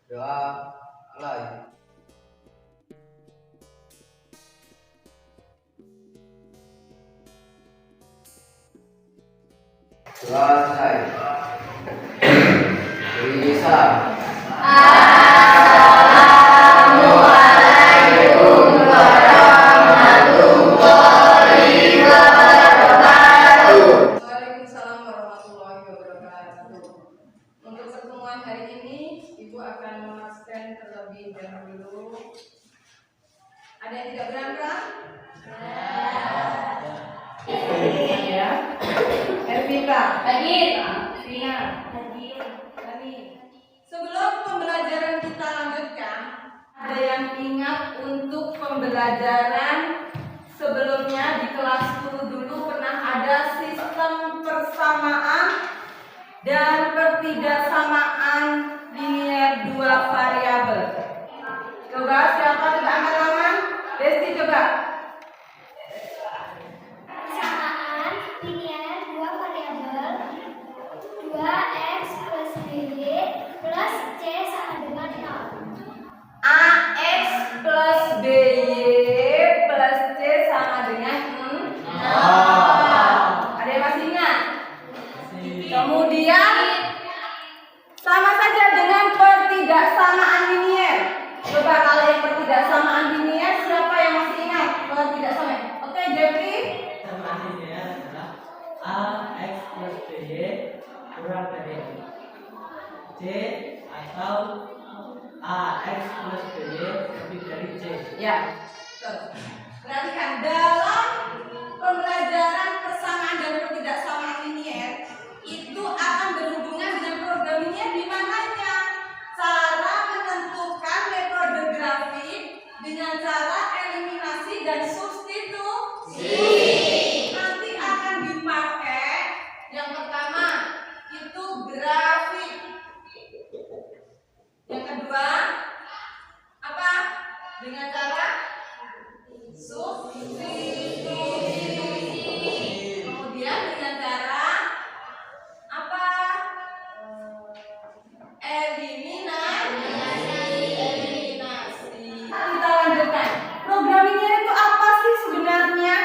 Doa mulai. Doa selesai. Bisa. Assalamualaikum warahmatullahi wabarakatuh. Waalaikumsalam warahmatullahi wabarakatuh. Untuk pertemuan hari ini, Ibu akan memastikan terlebih dahulu. Ada yang tidak berangkat? Ya. Ervita. Hadir. Vina. Hadir. Sebelum pembelajaran kita lanjutkan, ada yang ingat untuk pembelajaran sebelumnya di kelas 10 dulu pernah ada sistem persamaan dan pertidaksamaan linier dua variabel. Coba siapa coba angkat tangan? Desti coba. Persamaan linier dua variabel 2x plus b plus c sama dengan 0. AX plus BY plus C sama dengan 0. Ada yang masih ingat? Kemudian sama saja dengan pertidaksamaan linier. Coba kalau yang pertidaksamaan linier siapa yang masih ingat pertidaksamaan? Oke, Jeffrey. Persamaan linier adalah ax plus by kurang dari c atau ax plus by lebih dari c. Ya. Perhatikan dalam pembelajaran persamaan dan pertidaksamaan linier itu akan berhubungan dengan program linier di mananya cara menentukan metode grafik dengan cara eliminasi dan substitusi. Nanti akan dipakai yang pertama itu grafik. Yang kedua apa? Dengan cara substitusi. Kemudian dengan cara apa? Eliminasi. Kita lanjutkan. Program linier itu apa sih sebenarnya?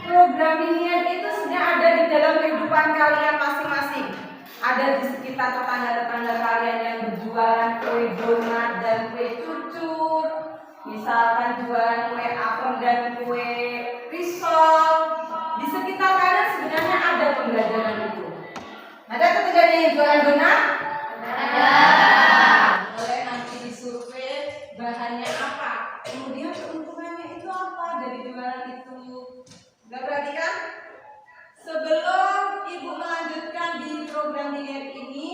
Program linier itu sudah ada di dalam kehidupan kalian masing-masing. Ada di sekitar tetangga-tetangga kalian yang berjualan kue donat dan kue cucur. Misalkan jualan kue apem dan kue risol. Di sekitar kalian sebenarnya ada pembelajaran itu. Ada tetangganya yang jualan donat? Ada. Boleh nanti disurvei bahannya apa, kemudian keuntungannya itu apa dari jualan itu. Gak perhatikan? Sebelum Ibu melanjutkan di program linier ini,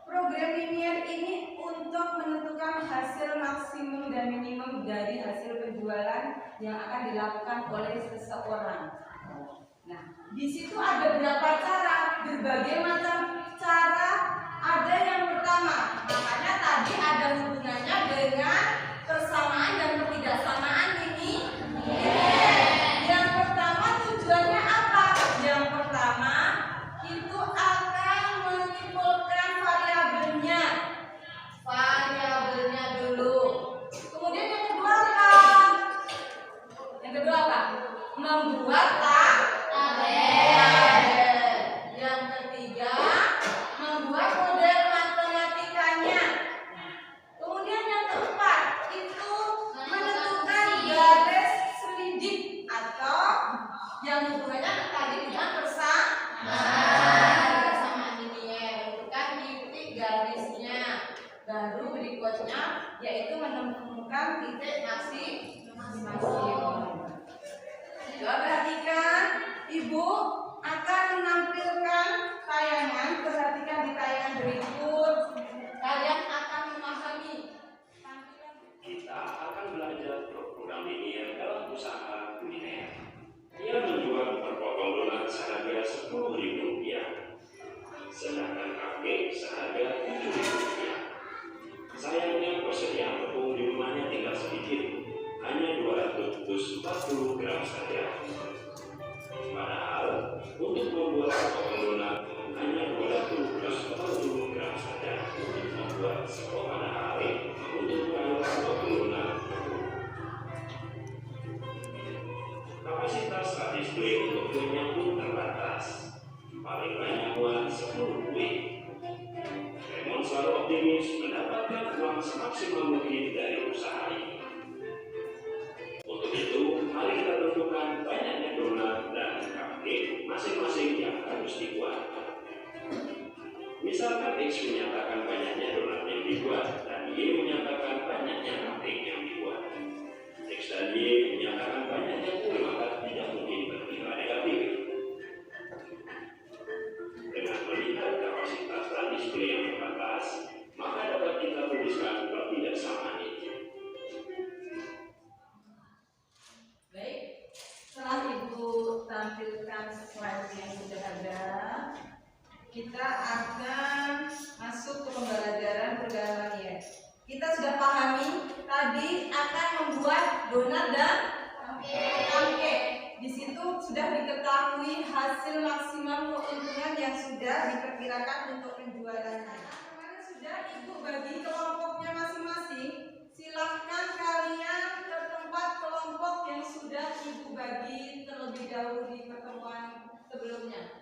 program linier ini untuk menentukan hasil maksimum dan minimum dari hasil penjualan yang akan dilakukan oleh seseorang. Nah, di situ ada berapa cara, berbagai macam cara. Ada yang pertama, makanya tadi ada hubungannya dengan persamaan dan pertidaksamaan ini. Yang pertama tujuannya apa? Yang pertama itu akan menyimpulkan variabelnya. Variabelnya dulu. Kemudian yang kedua apa? Yang kedua apa? Membuat tabel. Yang ketiga, membuat model matematikanya. Kemudian yang keempat, itu menentukan garis selidik atau yang hubungannya tadi dengan persamaan linier. Tentukan titik garisnya. Baru berikutnya yaitu menemukan titik masing-masing. Coba perhatikan, Ibu akan menampilkan tayangan. Perhatikan di tayangan berikut. Kalian akan memahami tampilan. Kita akan belajar program linier dalam usaha kuliner. Ia menjual berpotong donat seharga Rp10.000, sedangkan kakek seharga Rp7.000. Sayangnya persediaan tepung di rumahnya tinggal sedikit, hanya 240 gram saja. Padahal optimis mendapatkan uang semaksimal mungkin dari usaha ini. Untuk itu, mari kita tentukan banyaknya donat dan cupcake masing-masing yang harus dibuat. Misalkan X menyatakan banyaknya donat yang dibuat dan Y menyatakan banyaknya cupcake yang dibuat. X dan Y menyatakan banyaknya kue, maka tidak mungkin bernilai negatif. Dengan melihat kapasitas dan display yang terbatas, maka dapat kita tuliskan ketidaksamaan itu. Baik, setelah Ibu tampilkan slide yang sudah ada, kita akan masuk ke pembelajaran pergaulan ya. Kita sudah pahami tadi akan membuat donat dan cupcake. Di situ sudah diketahui hasil maksimal keuntungan yang sudah diperkirakan untuk penjualannya. Kemarin sudah Ibu bagi kelompoknya masing-masing. Silahkan kalian ke tempat kelompok yang sudah Ibu bagi terlebih dahulu di pertemuan sebelumnya.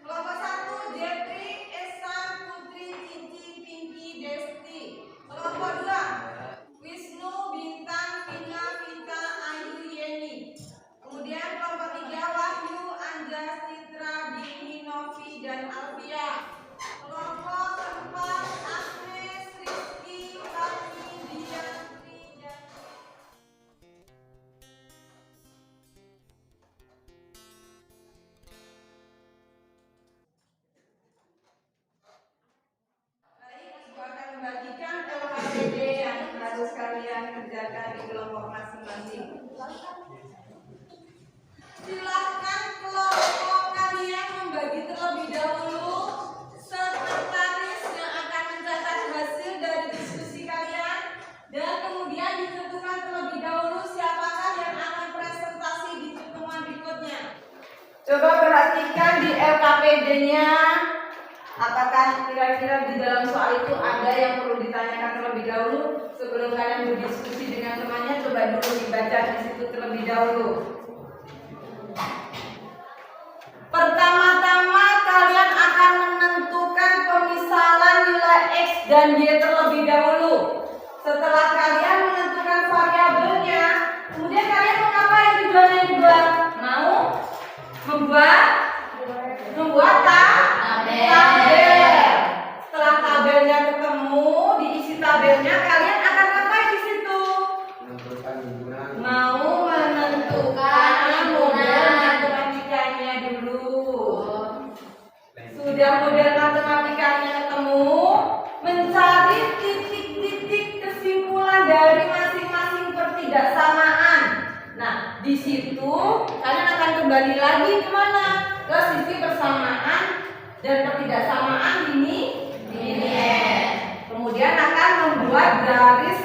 Kelompok 1, Jeffrey, Esa, Putri, Cici, Pinky, Desti. Kelompok 2, Wisnu, Bintang, Vina, Vita, Ayu, Yeni. Kemudian kelompok 3, Wahyu, Anja, Citra, Dini, Novi, dan Alfia. Kelompok 4, Agnes, Rizky, Fani, Diantri, dan Ibu akan membagikan LKPD yang harus kalian kerjakan di kelompok masing-masing. Silakan kelompok kalian membagi terlebih dahulu sekretaris yang akan mencatat hasil dari diskusi kalian dan kemudian ditentukan terlebih dahulu siapakah yang akan presentasi di pertemuan berikutnya. Coba perhatikan di LKPD-nya. Apakah kira-kira di dalam soal itu ada yang perlu ditanyakan terlebih dahulu sebelum kalian berdiskusi dengan temannya? Coba dulu dibaca di situ terlebih dahulu. Pertama-tama kalian akan menentukan pemisalan nilai X dan Y terlebih dahulu. Setelah kalian menentukan variabelnya, kemudian kalian mau ngapain tujuan yang kedua? Mau membuat tabel. Setelah tabelnya ketemu, diisi tabelnya, kalian akan ngapain di situ? menentukan hubungan. Mau menentukan model matematikanya dulu. Sudah model matematikanya ketemu, mencari titik-titik kesimpulan dari masing-masing pertidaksamaan. Nah, di situ kalian akan kembali lagi kemana? Ke sisi persamaan dan pertidaksamaan ini. Kemudian akan membuat garis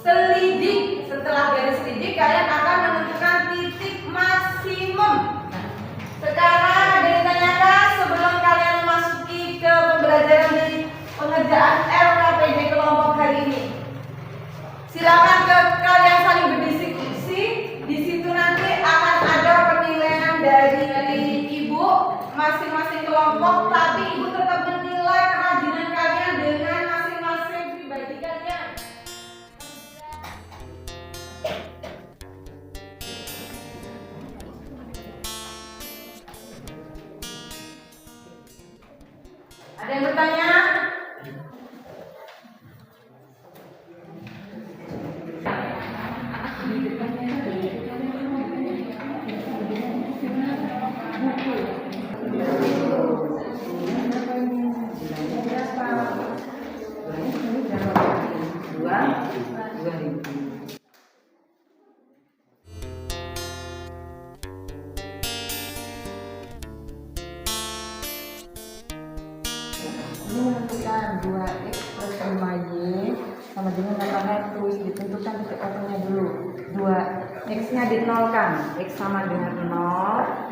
selidik. Setelah garis selidik, kalian akan menentukan titik maksimum. Nah, sekarang ada yang ditanyakan sebelum kalian memasuki ke pembelajaran di pengerjaan LKPD kelompok hari ini. Silakan kalian saling berdiskusi. Di situ nanti akan ada penilaian dari Ibu masing-masing kelompok, tapi Ibu tetap menilai kerajinan kalian dengan masing-masing pribadi kalian. Ada yang bertanya? Ini menentukan 2x plus 5y sama dengan 800. Ditentukan titik potongnya dulu. 2 x-nya dinolkan, x sama dengan 0.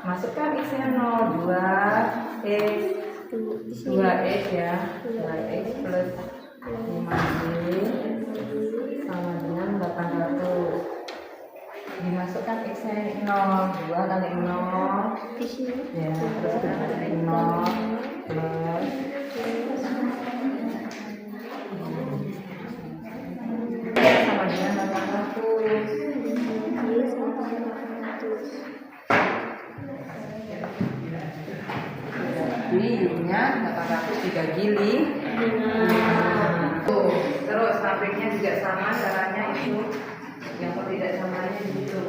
Masukkan x-nya 0, 2x ya, 2x plus 5y sama dengan 800. Dimasukkan x-nya 0, 2 kali 0 ya, terus 0 plus sama dengan 800. Jadi Y-nya 800 dibagi 5. Tuh, terus sampingnya juga sama caranya itu. Yang tidak samanya gitu.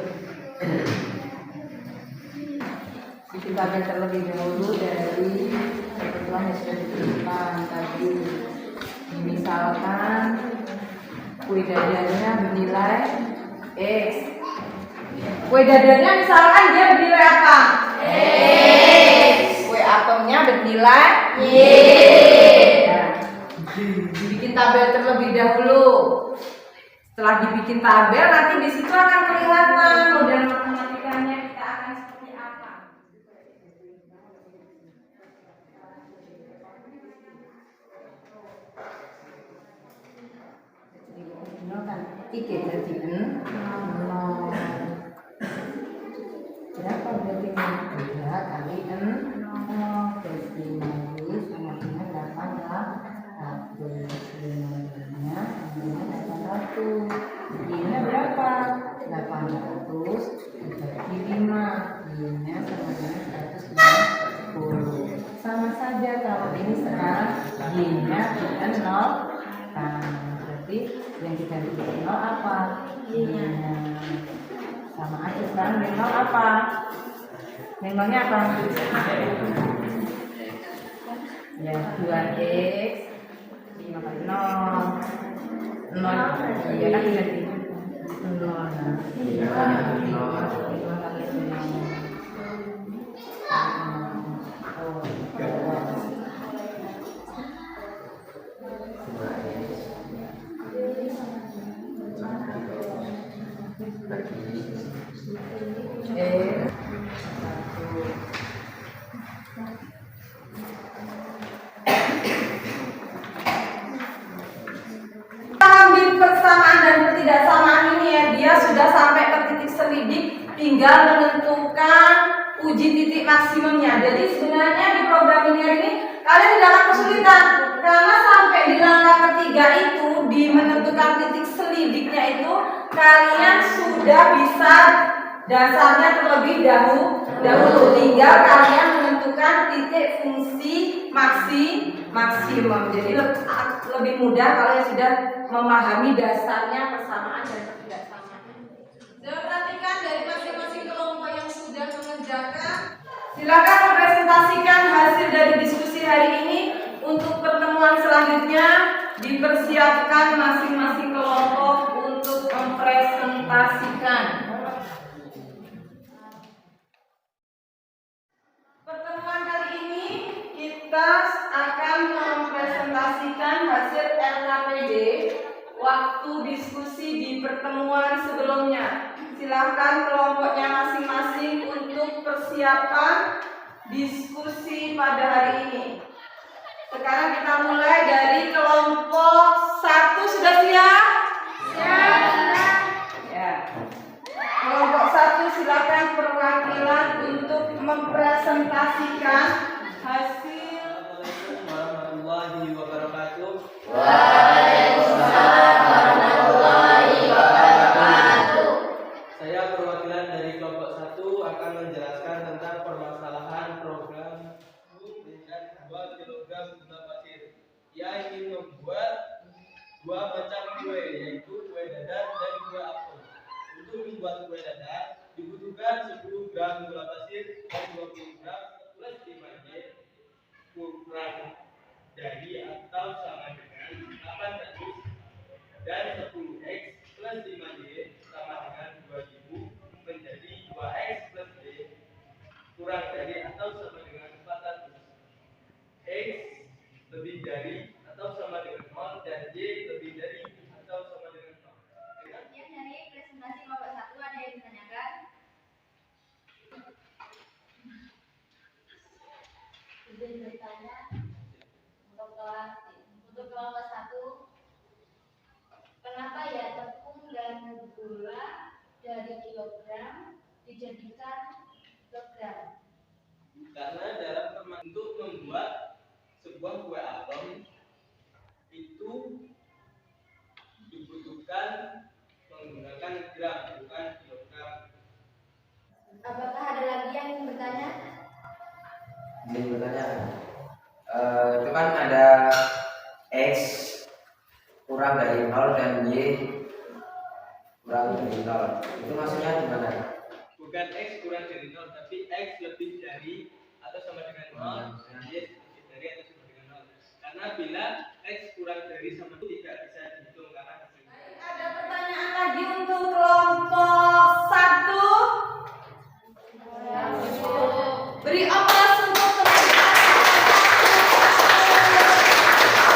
Bikin tabel terlebih dahulu dari ketentuan yang sudah ditentukan tadi. Misalkan kue dadarnya bernilai X. Kue dadarnya misalkan dia bernilai apa? X. Kue apemnya bernilai Y. Nah, dibikin tabel terlebih dahulu. Setelah dibikin tabel, nanti di situ akan kelihatan model matematikanya kita akan seperti apa. Tiga jadi 0. Berapa berarti 3 kali 0 berarti sama dengan 800. 5-nya sama dengan 800. Y-nya berapa? 800 dibagi 5. Y-nya sama dengan 150. Sama saja kalau ini sekarang Y-nya kita 0. Nah, berarti yang kita bikin 0 apa? Y-nya sama aja. Sekarang yang 0 apa? Yang 0-nya apa? Ya, 2X 5 kali 0. 0. Iya kan tidak di 0. Nah, 5 kali 0. Ambil persamaan dan ketidaksamaan ini ya, dia sudah sampai ke titik selidik, tinggal menentukan uji titik maksimumnya. Jadi sebenarnya di program linear ini kalian tidak akan kesulitan karena sampai di langkah ketiga itu di menentukan titik selidiknya itu kalian sudah bisa dasarnya terlebih dahulu. Tinggal kalian menentukan titik fungsi maksimum. Jadi lebih mudah kalau yang sudah memahami dasarnya persamaan dan ketidaksamaan. Sudah perhatikan dari masing-masing kelompok yang sudah mengerjakan. Silakan mempresentasikan hasil dari diskusi hari ini. Untuk pertemuan selanjutnya dipersiapkan masing-masing kelompok untuk mempresentasikan. Pertemuan kali ini kita akan mempresentasikan hasil LKPD waktu diskusi di pertemuan sebelumnya. Silahkan kelompoknya masing-masing untuk persiapan diskusi pada hari ini. Sekarang kita mulai dari kelompok 1. Sudah siap? Siap. Ya. Kelompok 1 silakan perwakilan untuk mempresentasikan hasil. Assalamualaikum warahmatullahi wabarakatuh. Waalaikumsalam warahmatullahi wabarakatuh. Saya perwakilan dari kelompok 1 akan menjelaskan tentang permasalahan program dengan 2 kg gula pasir. Ia ingin membuat 2 macam kue, yaitu kue dadar dan kue apel. Untuk membuat kue dadar dibutuhkan 10 gram gula pasir dan 20 gram plus 5J kurang dari atau sama dengan 800 dan 10X plus 5J sama dengan 2000 menjadi 2X plus J kurang dari atau sama dengan 400. X lebih dari atau sama dengan 0 dan Y lebih dari atau sama dengan 0. Kemudian dari presentasi kelompok 1 ada yang ditanyakan? Sudah bertanya untuk kelompok 1, kenapa ya tepung dan gula dari kilogram dijadikan kilogram? Karena dalam untuk membuat sebuah kue apem itu dibutuhkan menggunakan gram bukan kilogram. Apakah ada lagi yang ingin bertanya? Jadi bertanya, itu kan ada X kurang dari 0 dan Y kurang dari 0. Itu maksudnya gimana? Bukan X kurang dari 0, tapi X lebih dari atau sama dengan 0, Y lebih dari atau sama dengan 0. Karena bila X kurang dari sama itu tidak bisa dihitung karena Ada pertanyaan lagi untuk kelompok 1? Beri aplaus untuk teman-teman.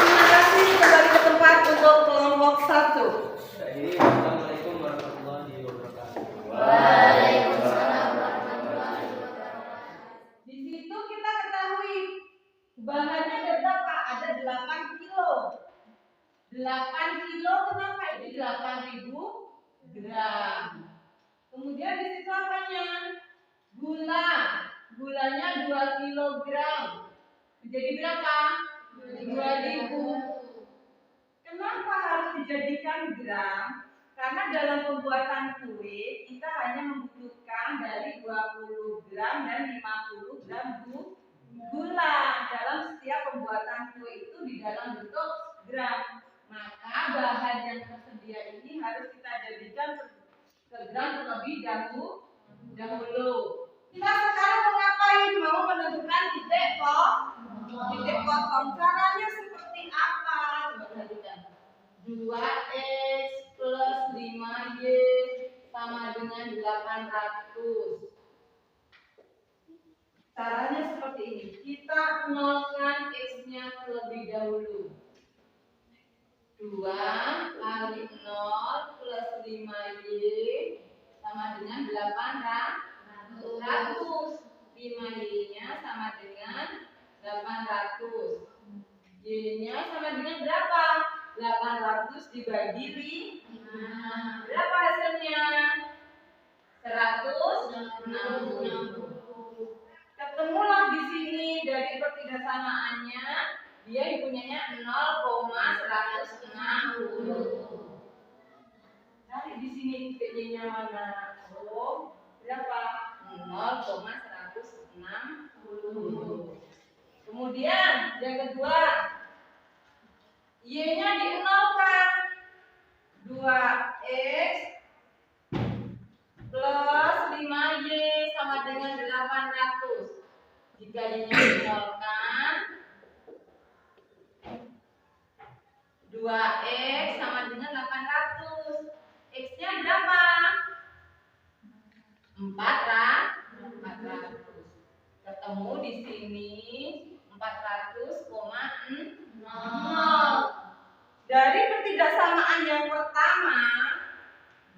Terima kasih, kembali ke tempat untuk kelompok 1. Jadi, Assalamualaikum warahmatullahi wabarakatuh. Waalaikumsalam warahmatullahi wabarakatuh. Di situ kita ketahui bahannya ada berapa? Ada 8 kilo. 8 kilo kenapa? Ini 8.000 gram. Kemudian di situ apanya? Gula. Gulanya 2 kilogram. Menjadi berapa? 2.000. Kenapa harus dijadikan gram? Karena dalam pembuatan kue kita hanya membutuhkan dari 20 gram dan 50 gram gula dalam setiap pembuatan kue itu di dalam bentuk gram. Maka bahan yang tersedia ini harus kita jadikan ke gram terlebih dahulu. Kita sekarang mau ngapain? Mau menentukan titik potong. Caranya seperti apa? Coba perhatikan. 2x plus 5y sama dengan 800. Caranya seperti ini. Kita nolkan x-nya terlebih dahulu. 2 kali 0 plus 5y sama dengan 800. 5y-nya sama dengan 800. Y-nya sama dengan berapa? 800 dibagi 5. Berapa hasilnya? 160. Ketemulah di sini dari pertidaksamaan-nya, dia punyanya 0,160. Cari di sini titiknya mana? Oh, berapa? 0,160. Kemudian yang kedua, Y-nya dinolkan. 2x plus 5y sama dengan 800. Jika Y-nya dinolkan, 2x sama dengan 800. X-nya berapa? 400. Ketemu di sini 400,0. Dari pertidaksamaan yang pertama,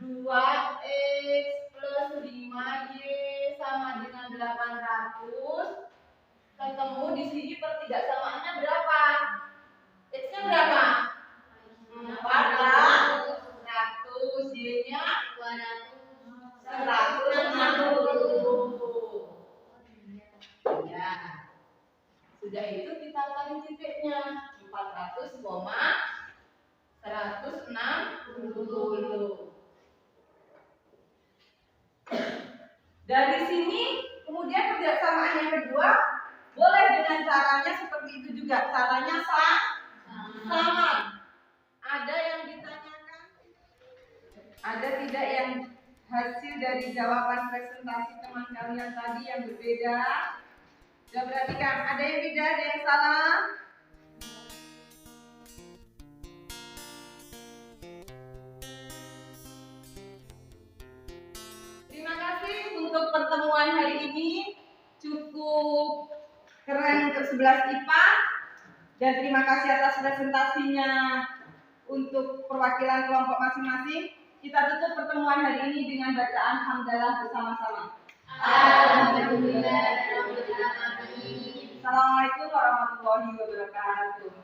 2x plus 5y sama dengan 800. Ketemu di sini pertidaksamaannya berapa? X-nya berapa? 400. Y-nya 160. Ya. Sudah itu kita cari titiknya. 400,160. Dari sini kemudian pertidaksamaan yang kedua boleh dengan caranya seperti itu juga. Caranya sama. Ada yang ditanyakan? Ada tidak yang hasil dari jawaban presentasi teman kalian tadi yang berbeda? Coba perhatikan, ada yang beda, ada yang salah? Terima kasih untuk pertemuan hari ini. Cukup keren untuk 11 IPA. Dan terima kasih atas presentasinya untuk perwakilan kelompok masing-masing. Kita tutup pertemuan hari ini dengan bacaan hamdalah bersama-sama. Alhamdulillah. Assalamualaikum warahmatullahi wabarakatuh.